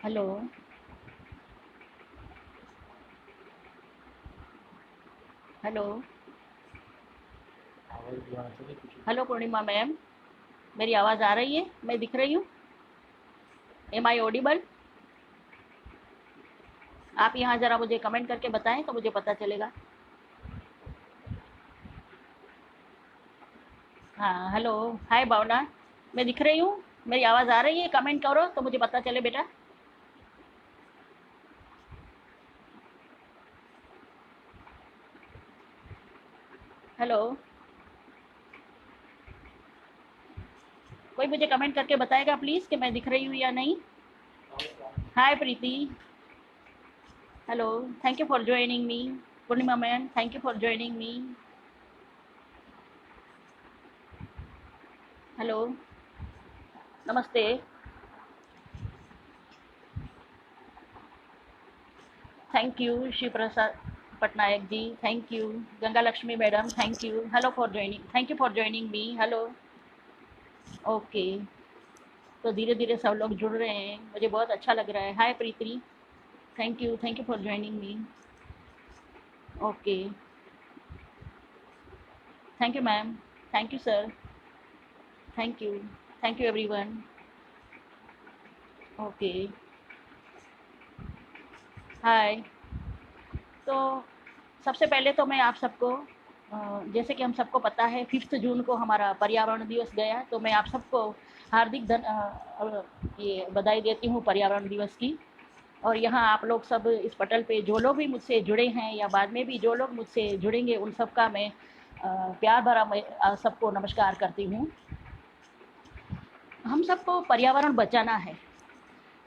Hello. Hello. Hello Purnima ma'am, मेरी आवाज़ आ रही है? मैं दिख रही हूँ? Am I audible? आप यहाँ ज़रा मुझे कमेंट करके बताएं तो मुझे पता चलेगा। हाँ हेलो। हाय भावना, मैं दिख रही हूँ? मेरी आवाज़ आ रही है? कमेंट करो तो मुझे पता चले बेटा। हेलो। कोई मुझे कमेंट करके बताएगा प्लीज़ कि मैं दिख रही हूँ या नहीं। Hi Preeti. Hello. Thank you for joining me. Purnima ma'am, thank you for joining me. Hello. नमस्ते। Thank you Shiv Prasad Patnaik ji, thank you. Ganga Lakshmi madam, thank you. Hello for joining, thank you for joining me. Hello. Okay. तो धीरे धीरे सब लोग जुड़ रहे हैं, मुझे बहुत अच्छा लग रहा है। Hi Preeti, thank you for joining me. Okay. Thank you ma'am. Thank you sir. Thank you. Thank you everyone. Okay. Hi. तो सबसे पहले तो मैं आप सबको जैसे कि हम सबको पता है 5 जून को हमारा पर्यावरण दिवस गया, तो मैं आप सबको हार्दिक ये बधाई देती हूँ पर्यावरण दिवस की। और यहाँ आप लोग सब इस पटल पे जो लोग भी मुझसे जुड़े हैं या बाद में भी जो लोग मुझसे जुड़ेंगे, उन सबका मैं प्यार भरा मैं सबको नमस्कार करती हूँ। हम सबको पर्यावरण बचाना है,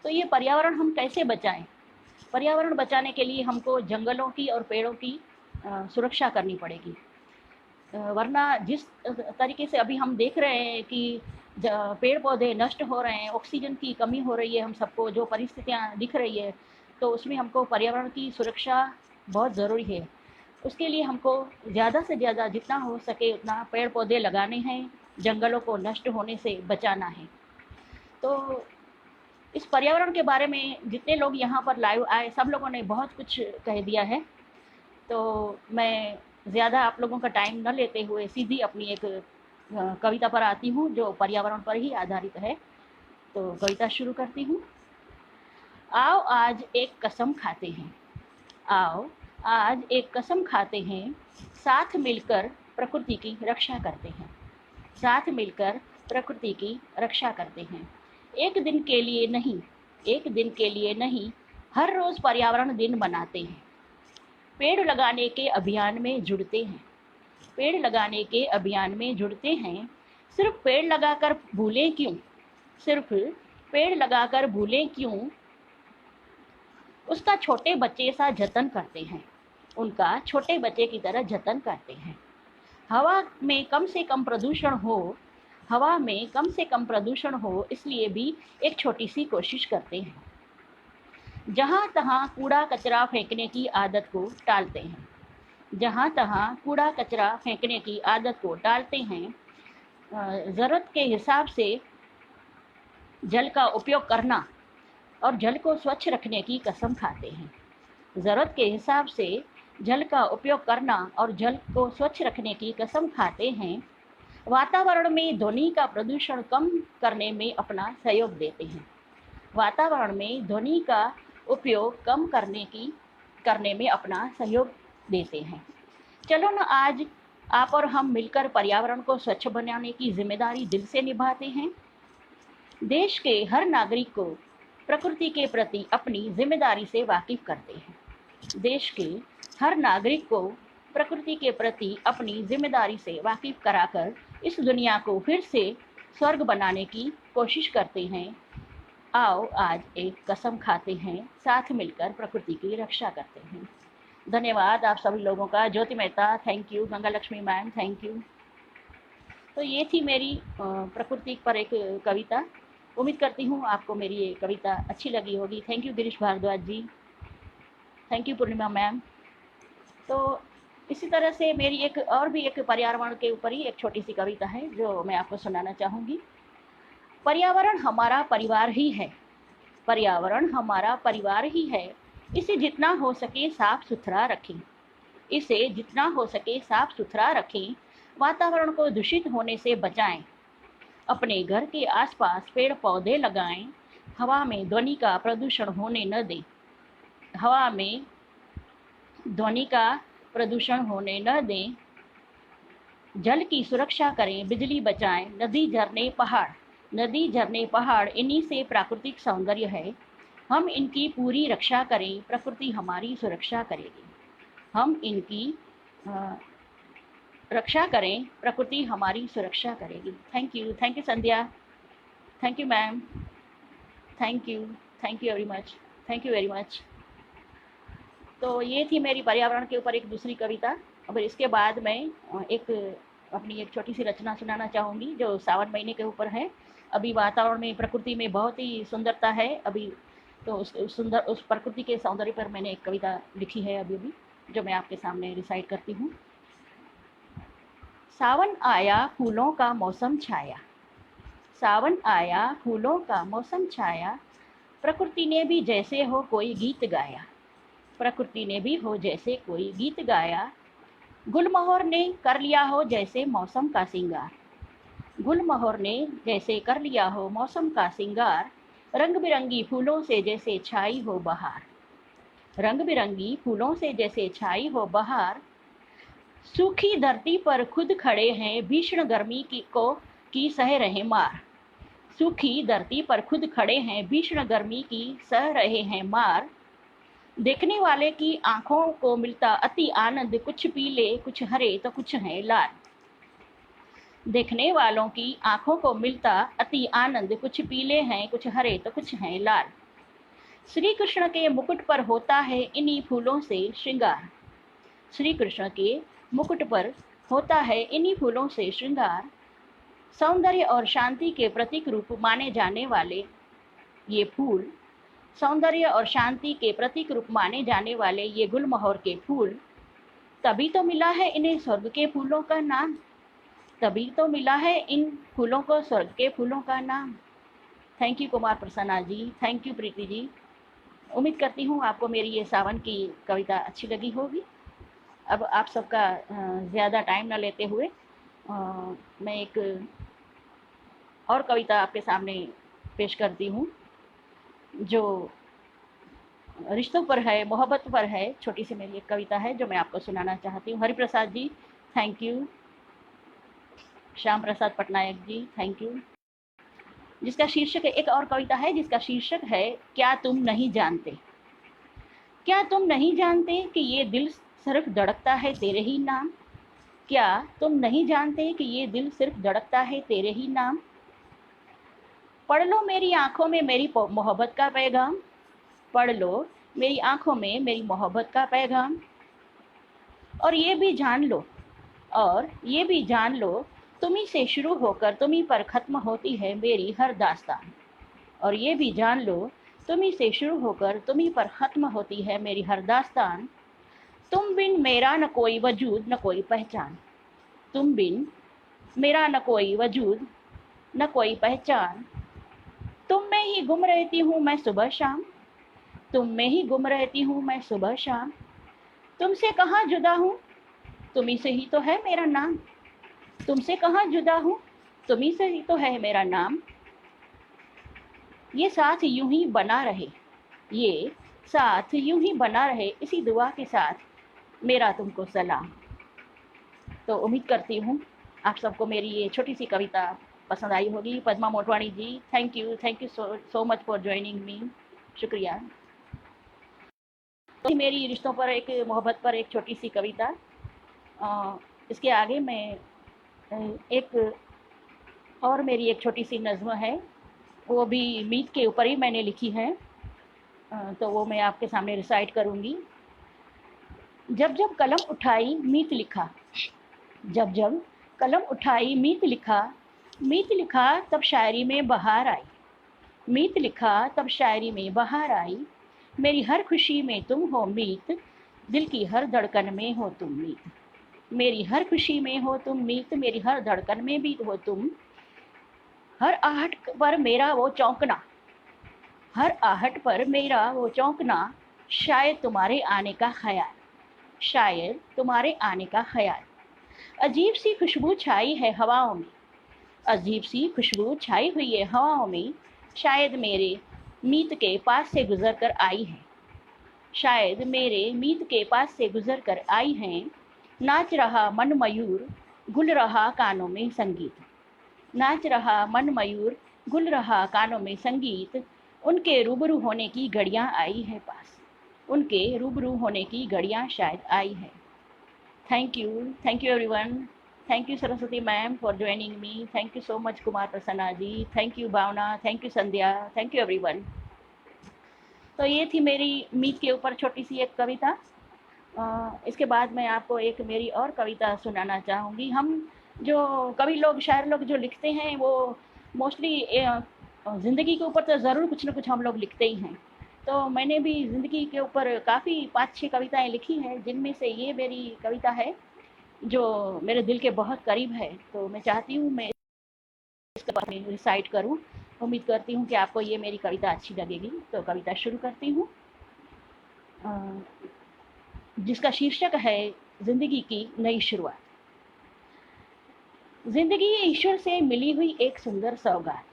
तो ये पर्यावरण हम कैसे बचाएं? पर्यावरण बचाने के लिए हमको जंगलों की और पेड़ों की सुरक्षा करनी पड़ेगी। वरना जिस तरीके से अभी हम देख रहे हैं कि पेड़ पौधे नष्ट हो रहे हैं, ऑक्सीजन की कमी हो रही है, हम सबको जो परिस्थितियाँ दिख रही है, तो उसमें हमको पर्यावरण की सुरक्षा बहुत ज़रूरी है। उसके लिए हमको ज़्यादा से ज़्यादा जितना हो सके उतना पेड़ पौधे लगाने हैं, जंगलों को नष्ट होने से बचाना है। तो इस पर्यावरण के बारे में जितने लोग यहाँ पर लाइव आए, सब लोगों ने बहुत कुछ कह दिया है। तो मैं ज़्यादा आप लोगों का टाइम न लेते हुए सीधी अपनी एक कविता पर आती हूँ जो पर्यावरण पर ही आधारित है। तो कविता शुरू करती हूँ। आओ आज एक कसम खाते हैं। आओ आज एक कसम खाते हैं, साथ मिलकर प्रकृति की रक्षा करते हैं। साथ मिलकर प्रकृति की रक्षा करते हैं। एक दिन के लिए नहीं, एक दिन के लिए नहीं, हर रोज़ पर्यावरण दिन मनाते हैं। पेड़ लगाने के अभियान में जुड़ते हैं। पेड़ लगाने के अभियान में जुड़ते हैं। सिर्फ पेड़ लगाकर भूलें क्यों? सिर्फ पेड़ लगाकर भूलें क्यों? उसका छोटे बच्चे सा जतन करते हैं। उनका छोटे बच्चे की तरह जतन करते हैं। हवा में कम से कम प्रदूषण हो, हवा में कम से कम प्रदूषण हो, इसलिए भी एक छोटी सी कोशिश करते हैं। जहाँ तहाँ कूड़ा कचरा फेंकने की आदत को टालते हैं। जहाँ तहाँ कूड़ा कचरा फेंकने की आदत को टालते हैं। ज़रूरत के हिसाब से जल का उपयोग करना और जल को स्वच्छ रखने की कसम खाते हैं। ज़रूरत के हिसाब से जल का उपयोग करना और जल को स्वच्छ रखने की कसम खाते हैं। वातावरण में ध्वनि का प्रदूषण कम करने में अपना सहयोग देते हैं। वातावरण में ध्वनि का उपयोग कम करने में अपना सहयोग देते हैं। चलो ना आज आप और हम मिलकर पर्यावरण को स्वच्छ बनाने की जिम्मेदारी दिल से निभाते हैं। देश के हर नागरिक को प्रकृति के प्रति अपनी जिम्मेदारी से वाकिफ करते हैं। देश के हर नागरिक को प्रकृति के प्रति अपनी जिम्मेदारी से वाकिफ कराकर इस दुनिया को फिर से स्वर्ग बनाने की कोशिश करते हैं। आओ आज एक कसम खाते हैं, साथ मिलकर प्रकृति की रक्षा करते हैं। धन्यवाद आप सभी लोगों का। Jyoti Mehta, thank you. Ganga Lakshmi ma'am, thank you. तो ये थी मेरी प्रकृति पर एक कविता। उम्मीद करती हूँ आपको मेरी ये कविता अच्छी लगी होगी। Thank you Girish Bhardwaj ji, thank you Purnima ma'am. तो इसी तरह से मेरी एक और भी एक पर्यावरण के ऊपर ही एक छोटी सी कविता है जो मैं आपको सुनाना चाहूँगी। पर्यावरण हमारा परिवार ही है। पर्यावरण हमारा परिवार ही है। इसे जितना हो सके साफ सुथरा रखें। इसे जितना हो सके साफ सुथरा रखें। वातावरण को दूषित होने से बचाएं। अपने घर के आसपास पेड़ पौधे लगाएं। हवा में ध्वनि का प्रदूषण होने न दें। हवा में ध्वनि का प्रदूषण होने न दें। जल की सुरक्षा करें, बिजली बचाएं। नदी झरने पहाड़ इन्हीं से प्राकृतिक सौंदर्य है। हम इनकी पूरी रक्षा करें, प्रकृति हमारी सुरक्षा करेगी। हम इनकी रक्षा करें, प्रकृति हमारी सुरक्षा करेगी। Thank you Sandhya, thank you ma'am, thank you very much, thank you very much. तो ये थी मेरी पर्यावरण के ऊपर एक दूसरी कविता। अब इसके बाद मैं अपनी एक छोटी सी रचना सुनाना चाहूँगी जो सावन महीने के ऊपर है। अभी वातावरण में, प्रकृति में बहुत ही सुंदरता है अभी, तो उस प्रकृति के सौंदर्य पर मैंने एक कविता लिखी है अभी जो मैं आपके सामने रिसाइट करती हूँ। सावन आया फूलों का मौसम छाया। सावन आया फूलों का मौसम छाया। प्रकृति ने भी जैसे हो कोई गीत गाया। प्रकृति ने भी हो जैसे कोई गीत गाया। गुलमोहर ने कर लिया हो जैसे मौसम का सिंगार। गुलमोहर ने जैसे कर लिया हो मौसम का सिंगार। रंग बिरंगी फूलों से जैसे छाई हो बहार। रंग बिरंगी फूलों से जैसे छाई हो बहार। सूखी धरती पर खुद खड़े हैं, भीषण गर्मी की सह रहे मार। सूखी धरती पर खुद खड़े हैं, भीषण गर्मी की सह रहे हैं मार। देखने वाले की आंखों को मिलता अति आनंद, कुछ पीले कुछ हरे तो कुछ है लाल। देखने वालों की आंखों को मिलता अति आनंद, कुछ पीले हैं कुछ हरे तो कुछ हैं लाल। श्री कृष्ण के मुकुट पर होता है इन्हीं फूलों से श्रृंगार। श्री कृष्ण के मुकुट पर होता है इन्हीं फूलों से श्रृंगार। सौंदर्य और शांति के प्रतीक रूप माने जाने वाले ये फूल, सौंदर्य और शांति के प्रतीक रूप माने जाने वाले ये गुलमोहर के फूल, तभी तो मिला है इन्हें स्वर्ग के फूलों का नाम। तभी तो मिला है इन फूलों को स्वर्ग के फूलों का नाम। Thank you Kumar Prasanna ji, thank you Preeti ji. उम्मीद करती हूँ आपको मेरी ये सावन की कविता अच्छी लगी होगी। अब आप सबका ज़्यादा टाइम न लेते हुए मैं एक और कविता आपके सामने पेश करती हूँ जो रिश्तों पर है, मोहब्बत पर है। छोटी सी मेरी एक कविता है जो मैं आपको सुनाना चाहती हूँ। Hariprasad ji thank you, Shyam Prasad Patnaik ji thank you. जिसका शीर्षक है, एक और कविता है जिसका शीर्षक है क्या तुम नहीं जानते। क्या तुम नहीं जानते कि ये दिल सिर्फ धड़कता है तेरे ही नाम। क्या तुम नहीं जानते कि ये दिल सिर्फ धड़कता है तेरे ही नाम। पढ़ लो मेरी आंखों में मेरी मोहब्बत का पैगाम। पढ़ लो मेरी आंखों में मेरी मोहब्बत का पैगाम। और ये भी जान लो तुम्ही से शुरू होकर तुम्ही पर ख़त्म होती है मेरी हर दास्तान। और ये भी जान लो तुम्ही से शुरू होकर तुम्ही पर ख़त्म होती है मेरी हर दास्तान। तुम बिन मेरा न कोई वजूद न कोई पहचान। तुम बिन मेरा न कोई वजूद न कोई पहचान। तुम में ही गुम रहती हूँ मैं सुबह शाम। तुम में ही गुम रहती हूँ मैं सुबह शाम। तुमसे कहाँ जुदा हूँ, तुम्ही से ही तो है मेरा नाम। तुमसे कहाँ जुदा हूँ, तुम्ही से ही तो है मेरा नाम। ये साथ यूं ही बना रहे, ये साथ यूं ही बना रहे, इसी दुआ के साथ मेरा तुमको सलाम। तो उम्मीद करती हूँ आप सबको मेरी ये छोटी सी कविता पसंद आई होगी। Padma Motwani ji thank you so much for joining me. शुक्रिया। तो मेरी रिश्तों पर, एक मोहब्बत पर एक छोटी सी कविता। इसके आगे मैं एक और मेरी एक छोटी सी नज़्म है, वो भी मीत के ऊपर ही मैंने लिखी है, तो वो मैं आपके सामने रिसाइट करूँगी। जब जब कलम उठाई मीत लिखा। जब जब कलम उठाई मीत लिखा तब शायरी में बहार आई। मीत लिखा तब शायरी में बहार आई। मेरी हर खुशी में तुम हो मीत, दिल की हर धड़कन में हो तुम मीत। मेरी हर खुशी में हो तुम मीत, मेरी हर धड़कन में भी हो तुम। हर आहट पर मेरा वो चौंकना, हर आहट पर मेरा वो चौंकना, शायद तुम्हारे आने का ख्याल, शायद तुम्हारे आने का ख्याल। अजीब सी खुशबू छाई है हवाओं में, अजीब सी खुशबू छाई हुई है हवाओं में, शायद मेरे मीत के पास से गुजर कर आई है, शायद मेरे मीत के पास से गुजर कर आई हैं। नाच रहा मन मयूर, गुल रहा कानों में संगीत, नाच रहा मन मयूर, गुल रहा कानों में संगीत। उनके रूबरू होने की घड़ियां आई है पास, उनके रूबरू होने की घड़ियां शायद आई है। Thank you everyone. Thank you Saraswati ma'am for joining me. Thank you so much Kumar Prasanna ji. Thank you Bhavna, thank you Sandhya, thank you everyone. तो ये थी मेरी मीत के ऊपर छोटी सी एक कविता। इसके बाद मैं आपको एक मेरी और कविता सुनाना चाहूँगी। हम जो कवि लोग, शायर लोग जो लिखते हैं वो मोस्टली ज़िंदगी के ऊपर तो ज़रूर कुछ ना कुछ हम लोग लिखते ही हैं। तो मैंने भी ज़िंदगी के ऊपर काफ़ी 5-6 कविताएं लिखी हैं, जिनमें से ये मेरी कविता है जो मेरे दिल के बहुत करीब है। तो मैं चाहती हूँ मैं इसके बारे में रिसाइट करूँ। उम्मीद करती हूँ कि आपको ये मेरी कविता अच्छी लगेगी। तो कविता शुरू करती हूँ, जिसका शीर्षक है जिंदगी की नई शुरुआत। जिंदगी ईश्वर से मिली हुई एक सुंदर सौगात,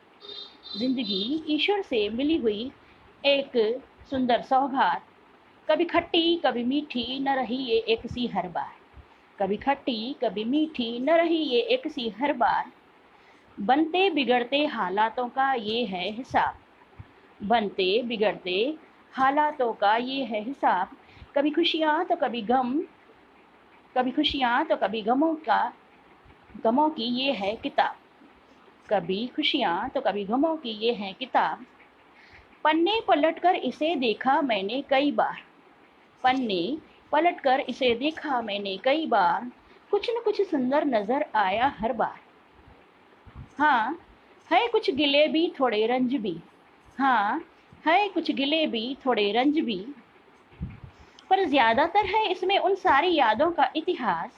जिंदगी ईश्वर से मिली हुई एक सुंदर सौगात। कभी खट्टी कभी मीठी न रही ये एक सी हर बार, कभी खट्टी कभी मीठी न रही ये एक सी हर बार। बनते बिगड़ते हालातों का ये है हिसाब, बनते बिगड़ते हालातों का ये है हिसाब। कभी खुशियाँ तो कभी गम, कभी खुशियाँ तो कभी गमों की ये है किताब, कभी खुशियाँ तो कभी गमों की ये है किताब। पन्ने पलटकर इसे देखा मैंने कई बार, पन्ने पलटकर इसे देखा मैंने कई बार। कुछ न कुछ सुंदर नजर आया हर बार। हाँ है कुछ गिले भी थोड़े रंज भी, हाँ है कुछ गिले भी थोड़े रंज भी, पर ज्यादातर है इसमें उन सारी यादों का इतिहास,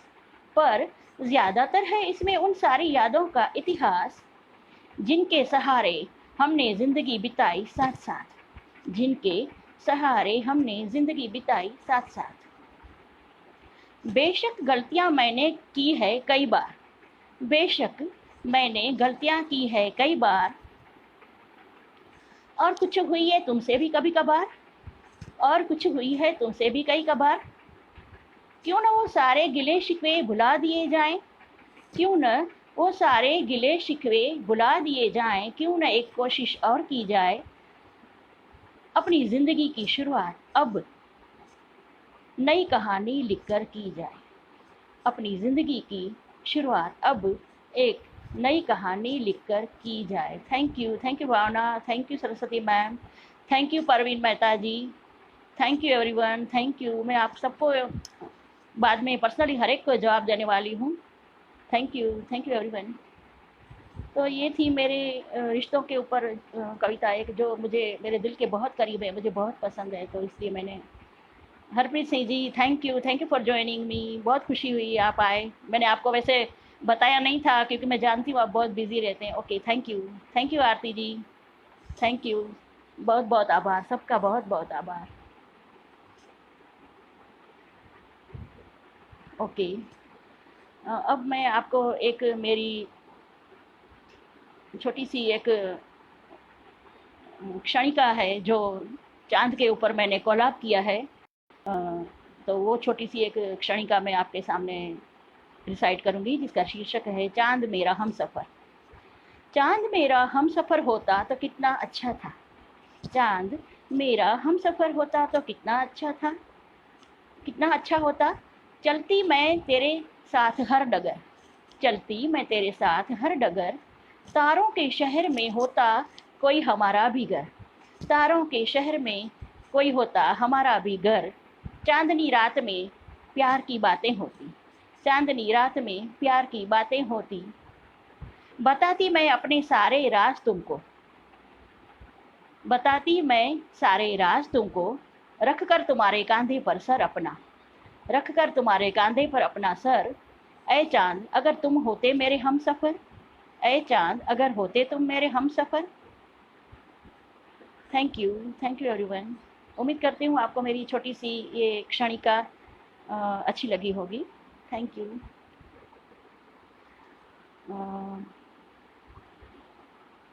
पर ज्यादातर है इसमें उन सारी यादों का इतिहास, जिनके सहारे हमने जिंदगी बिताई साथ साथ, जिनके सहारे हमने जिंदगी बिताई साथ साथ। बेशक गलतियां मैंने की है कई बार, बेशक मैंने गलतियां की है कई बार, और कुछ हुई है तुमसे भी कभी कभार, और कुछ हुई है तुमसे भी कई कभार। क्यों न वो सारे गिले शिकवे भुला दिए जाएं, क्यों न वो सारे गिले शिकवे भुला दिए जाएं, क्यों न एक कोशिश और की जाए अपनी जिंदगी की शुरुआत अब नई कहानी लिखकर की जाए, अपनी जिंदगी की शुरुआत अब एक नई कहानी लिखकर की जाए। Thank you Bhavna, thank you Saraswati ma'am, thank you Parveen Mehta ji, thank you everyone, thank you. मैं आप सबको बाद में पर्सनली हर एक को जवाब देने वाली हूँ। Thank you everyone. तो ये थी मेरे रिश्तों के ऊपर कविता, एक जो मुझे मेरे दिल के बहुत करीब है, मुझे बहुत पसंद है, तो इसलिए मैंने। Harpreet Singh ji thank you for joining me. बहुत खुशी हुई आप आए। मैंने आपको वैसे बताया नहीं था क्योंकि मैं जानती हूँ आप बहुत बिजी रहते हैं। Okay thank you Aarti ji, thank you, बहुत बहुत आभार, सबका बहुत बहुत आभार। ओके अब मैं आपको एक मेरी छोटी सी एक क्षणिका है जो चांद के ऊपर मैंने कोलाब किया है, तो वो छोटी सी एक क्षणिका मैं आपके सामने रिसाइट करूंगी, जिसका शीर्षक है चांद मेरा हम सफ़र। चांद मेरा हम सफ़र होता तो कितना अच्छा था, चांद मेरा हम सफ़र होता तो कितना अच्छा था, कितना अच्छा होता। चलती मैं तेरे साथ हर डगर, चलती मैं तेरे साथ हर डगर। तारों के शहर में होता कोई हमारा भी घर, तारों के शहर में कोई होता हमारा भी घर। चांदनी रात में प्यार की बातें होती, चांदनी रात में प्यार की बातें होती। बताती मैं अपने सारे राज तुमको, बताती मैं सारे राज तुमको। रख कर तुम्हारे कांधे पर सर अपना, रख कर तुम्हारे कांधे पर अपना सर। ऐ चांद अगर तुम होते मेरे हम सफ़र, ऐ चांद अगर होते तुम मेरे हम सफ़र। Thank you everyone. उम्मीद करती हूँ आपको मेरी छोटी सी ये क्षणिका अच्छी लगी होगी। Thank you.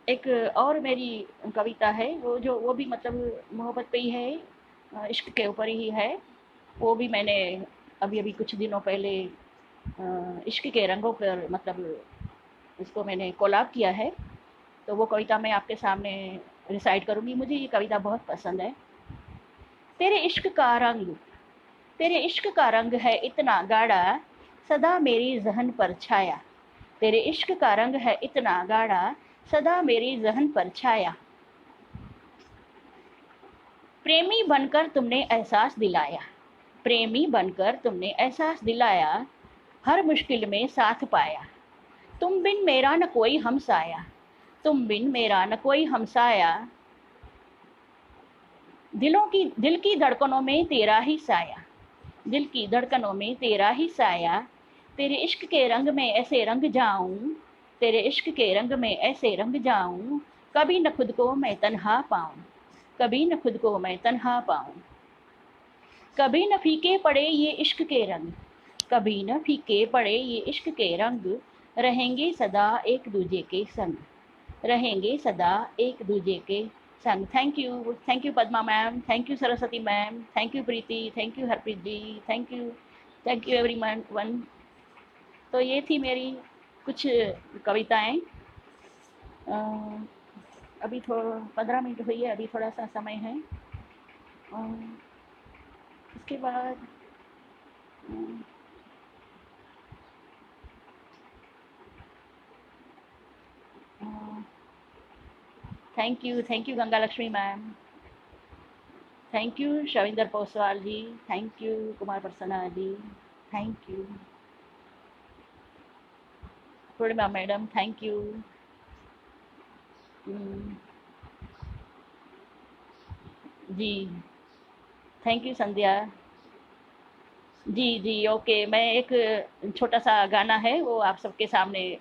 एक और मेरी कविता है, वो भी मतलब मोहब्बत पे ही है, इश्क के ऊपर ही है। वो भी मैंने अभी अभी कुछ दिनों पहले इश्क के रंगों पर मतलब इसको मैंने कोलाब किया है। तो वो कविता मैं आपके सामने रिसाइट करूँगी। मुझे ये कविता बहुत पसंद है। तेरे इश्क का रंग, तेरे इश्क का रंग है इतना गाढ़ा, सदा मेरी जहन पर छाया। तेरे इश्क का रंग है इतना गाढ़ा, सदा मेरी जहन पर छाया। प्रेमी बनकर तुमने एहसास दिलाया, प्रेमी बनकर तुमने एहसास दिलाया, हर मुश्किल में साथ पाया। तुम बिन मेरा न कोई हमसाया, तुम बिन मेरा न कोई हमसाया। दिल की धड़कनों में तेरा ही साया, दिल की धड़कनों में तेरा ही साया। तेरे इश्क के रंग में ऐसे रंग जाऊं, तेरे इश्क के रंग में ऐसे रंग जाऊं, कभी न खुद को मैं तन्हा पाऊं, कभी न खुद को मैं तन्हा पाऊं। कभी न फीके पड़े ये इश्क के रंग, कभी न फीके पड़े ये इश्क के रंग, रहेंगे सदा एक दूजे के संग, रहेंगे सदा एक दूजे के संग। Thank you Padma ma'am, thank you Saraswati ma'am, thank you Preeti, thank you Harpreet ji, thank you everyone. तो ये थी मेरी कुछ कविताएं। अभी थोड़ा 15 मिनट हुई है, अभी थोड़ा सा समय है। इसके बाद thank you Ganga Lakshmi ma'am, thank you Shavinder Poswal ji, thank you Kumar Prasanna ji, thank you Purnima madam, thank you. जी thank you Sandhya ji okay. मैं एक छोटा सा गाना है वो आप सबके सामने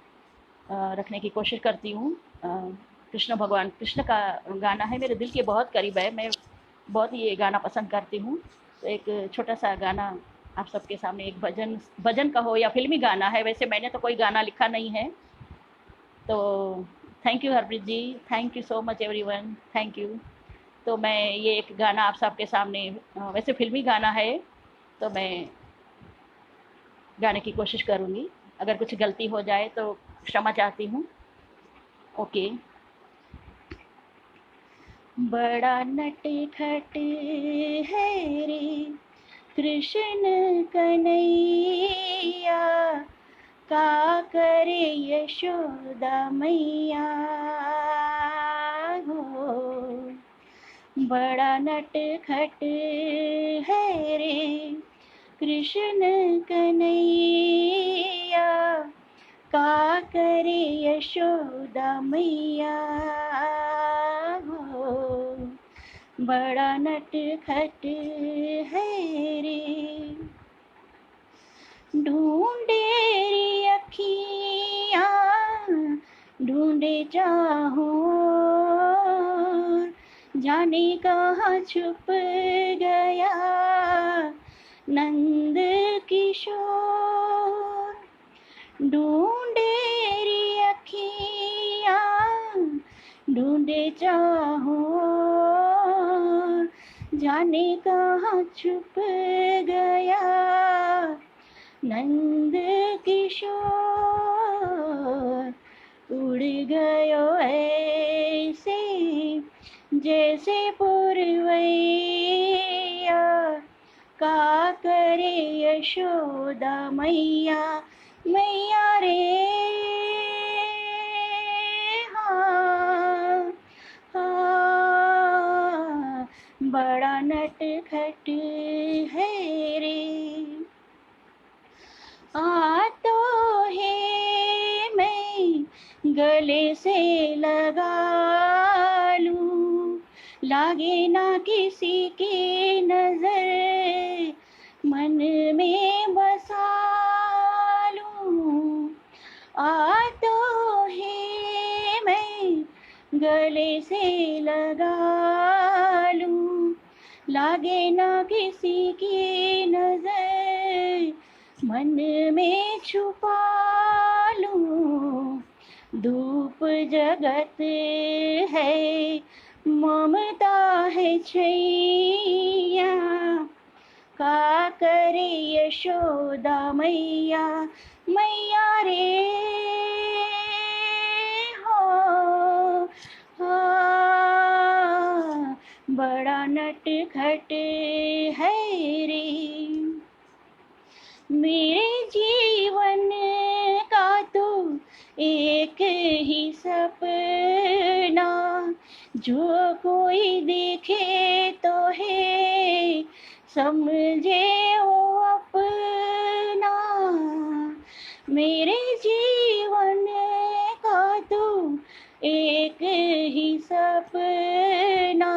रखने की कोशिश करती हूँ। कृष्ण भगवान कृष्ण का गाना है, मेरे दिल के बहुत करीब है, मैं बहुत ये गाना पसंद करती हूँ। तो एक छोटा सा गाना आप सबके सामने, एक भजन भजन का हो या फिल्मी गाना है, वैसे मैंने तो कोई गाना लिखा नहीं है। तो thank you Harpreet ji, thank you so much everyone, thank you. तो मैं ये एक गाना आप सबके सामने, वैसे फिल्मी गाना है, तो मैं गाने की कोशिश करूँगी। अगर कुछ गलती हो जाए तो क्षमा चाहती हूँ। ओके। बड़ा नटखट है रे कृष्ण कन्हैया, का करे यशोदा मैया हो। बड़ा नटखट है रे कृष्ण कन्हैया, का करे यशोदा मैया हो। बड़ा नटखट है रे। ढूंढे री अखियाँ ढूंढे चाहूं, जाने कहाँ छुप गया नंद किशोर। ढूंढे री अखियाँ ढूंढे चाहूं, जाने कहाँ छुप गया नंद किशोर। उड़ गयो ऐसे जैसे पुरवैया, का करे यशोदा मैया मैया रे। हाँ हाँ, बड़ा नटखट है रे। आ तो है मैं गले से लगा लूं, लागे ना किसी की नजर मन में बसा लूं। आ तो है मैं गले से लगा लूं, लागे ना किसी की नजर, मन में छुपा लूं। धूप जगत है, ममता है छैया, का करे यशोदा मैया, मैया रे हो। बड़ा नटखट है रे मेरे जीवन का तो एक ही सपना, जो कोई देखे तो है समझे वो अपना। मेरे जीवन का तो एक ही सपना,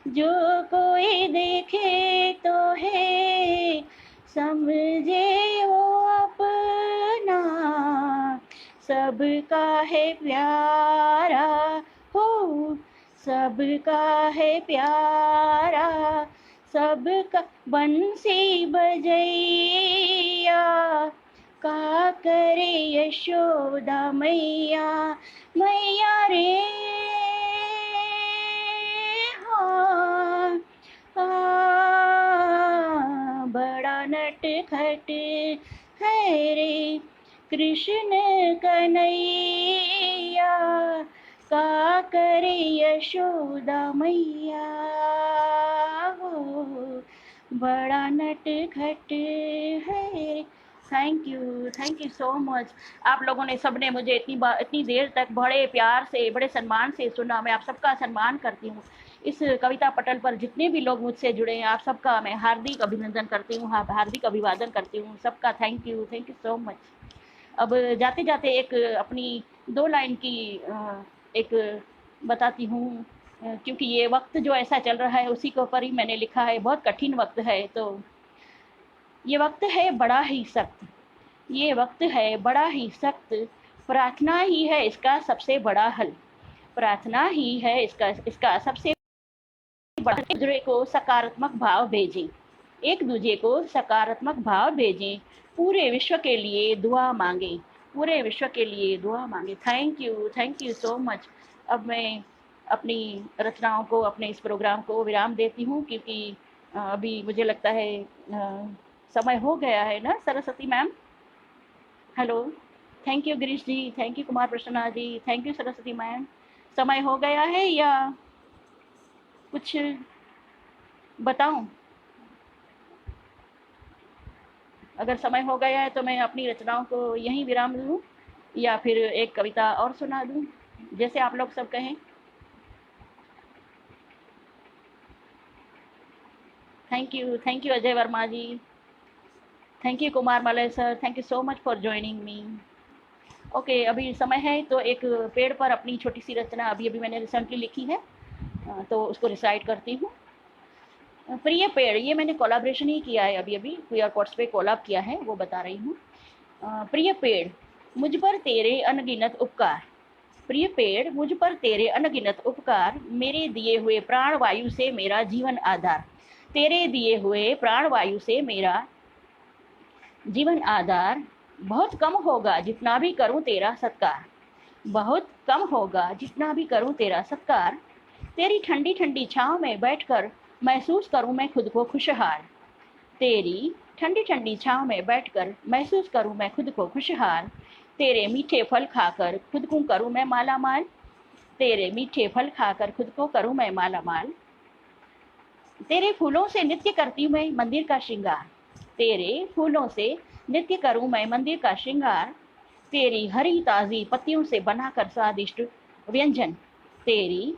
जो कोई देखे तो है समझे वो अपना। सबका है प्यारा हो, सबका है प्यारा, सबका बंसी बजैया, का करे यशोदा मैया, मैया रे हाँ। बड़ा नटखट है रे कृष्ण कन्हैया, का करे यशोदा मैया हो। बड़ा नटखट है रे। Thank you so much. आप लोगों ने सबने मुझे इतनी देर तक बड़े प्यार से बड़े सम्मान से सुना। मैं आप सबका सम्मान करती हूँ। इस कविता पटल पर जितने भी लोग मुझसे जुड़े हैं, आप सबका मैं हार्दिक अभिनंदन करती हूँ, हार्दिक अभिवादन करती हूँ। सबका थैंक यू सो मच। अब जाते जाते एक अपनी 2 लाइन की एक बताती हूँ, क्योंकि ये वक्त जो ऐसा चल रहा है उसी के ऊपर ही मैंने लिखा है। बहुत कठिन वक्त है, तो ये वक्त है बड़ा ही सख्त, ये वक्त है बड़ा ही सख्त, प्रार्थना ही है इसका सबसे बड़ा हल, प्रार्थना ही है इसका सबसे बड़ा। एक दूसरे को सकारात्मक भाव भेजें, एक दूसरे को सकारात्मक भाव भेजें, पूरे विश्व के लिए दुआ मांगे, पूरे विश्व के लिए दुआ मांगे। Thank you so much. अब मैं अपनी रचनाओं को, अपने इस प्रोग्राम को विराम देती हूँ, क्योंकि अभी मुझे लगता है समय हो गया है ना Saraswati ma'am. Hello, thank you Girish ji, thank you Kumar Prasanna ji, thank you Saraswati ma'am. समय हो गया है या कुछ बताऊं? अगर समय हो गया है तो मैं अपनी रचनाओं को यहीं विराम दूं, या फिर एक कविता और सुना दूं, जैसे आप लोग सब कहें। Thank you Ajay Verma ji, thank you Kumar Malay sir, thank you so much for joining me. Okay, अभी समय है तो एक पेड़ पर अपनी छोटी सी रचना अभी मैंने रिसेंटली लिखी है, तो उसको रिसाइट करती हूँ। प्रिय पेड़, ये मैंने कोलैबोरेशन ही किया है, अभी क्यूआर कोड्स पे कोलैब किया है, वो बता रही हूँ। प्रिय पेड़, मुझ पर तेरे अनगिनत उपकार, प्रिय पेड़, मुझ पर तेरे अनगिनत उपकार, मेरे दिए हुए प्राण वायु से मेरा जीवन आधार, तेरे दिए हुए प्राण वायु से मेरा जीवन आधार। बहुत कम होगा जितना भी करूं तेरा सत्कार, बहुत कम होगा जितना भी करूं तेरा सत्कार, तेरी ठंडी ठंडी छांव में बैठकर महसूस करूं मैं खुद को खुशहाल, तेरी ठंडी ठंडी छांव में बैठकर महसूस करूं मैं खुद को खुशहाल, तेरे मीठे फल खाकर खुद को करूं मैं माला माल, तेरे मीठे फल खाकर खुद को करूं मैं माला माल, तेरे फूलों से नित्य करती हूं मैं मंदिर का श्रृंगार, तेरे फूलों से नित्य करूं मैं मंदिर का श्रृंगार, तेरी हरी ताज़ी पत्तियों से बनाकर स्वादिष्ट व्यंजन, तेरी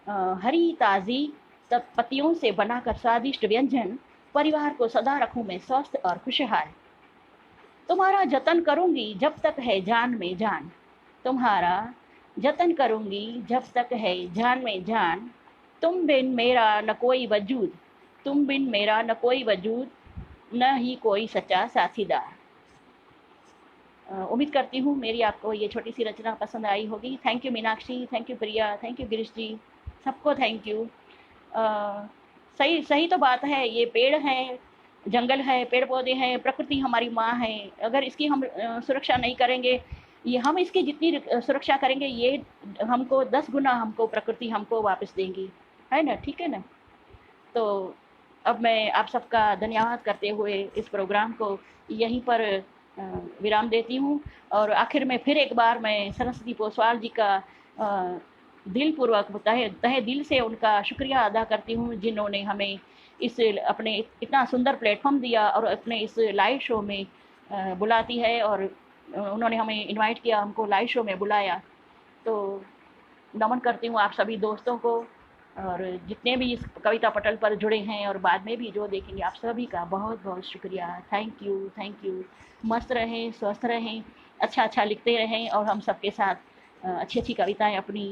हरी ताज़ी पत्तियों से बनाकर स्वादिष्ट व्यंजन, परिवार को सदा रखूं मैं स्वस्थ और खुशहाल, तुम्हारा जतन करूंगी जब तक है जान में जान, तुम्हारा जतन करूंगी जब तक है जान में जान, तुम बिन मेरा न कोई वजूद, तुम बिन मेरा न कोई वजूद, न ही कोई सच्चा साथीदार। उम्मीद करती हूँ मेरी आपको ये छोटी सी रचना पसंद आई होगी। Thank you Meenakshi, thank you Priya, thank you Girish ji, सबको थैंक यू। सही सही तो बात है, ये पेड़ हैं, जंगल है, पेड़ पौधे हैं, प्रकृति हमारी माँ है। अगर इसकी हम सुरक्षा नहीं करेंगे, ये हम इसकी जितनी सुरक्षा करेंगे, ये हमको 10 गुना हमको प्रकृति हमको वापस देंगी, है ना? ठीक है ना? तो अब मैं आप सबका धन्यवाद करते हुए इस प्रोग्राम को यहीं पर विराम देती हूँ। और आखिर में फिर एक बार मैं सरस्वती पोसवाल जी का दिलपूर्वक तहे दिल से उनका शुक्रिया अदा करती हूँ, जिन्होंने हमें इस अपने इतना सुंदर प्लेटफॉर्म दिया और अपने इस लाइव शो में बुलाती है, और उन्होंने हमें इनवाइट किया, हमको लाइव शो में बुलाया। तो नमन करती हूँ आप सभी दोस्तों को, और जितने भी इस कविता पटल पर जुड़े हैं और बाद में भी जो देखेंगे, आप सभी का बहुत बहुत शुक्रिया। Thank you, thank you. मस्त रहें, स्वस्थ रहें, अच्छा अच्छा लिखते रहें, और हम सबके साथ अच्छी अच्छी कविताएं अपनी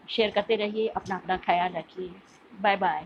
शेयर करते रहिए। अपना अपना ख्याल रखिए। Bye bye.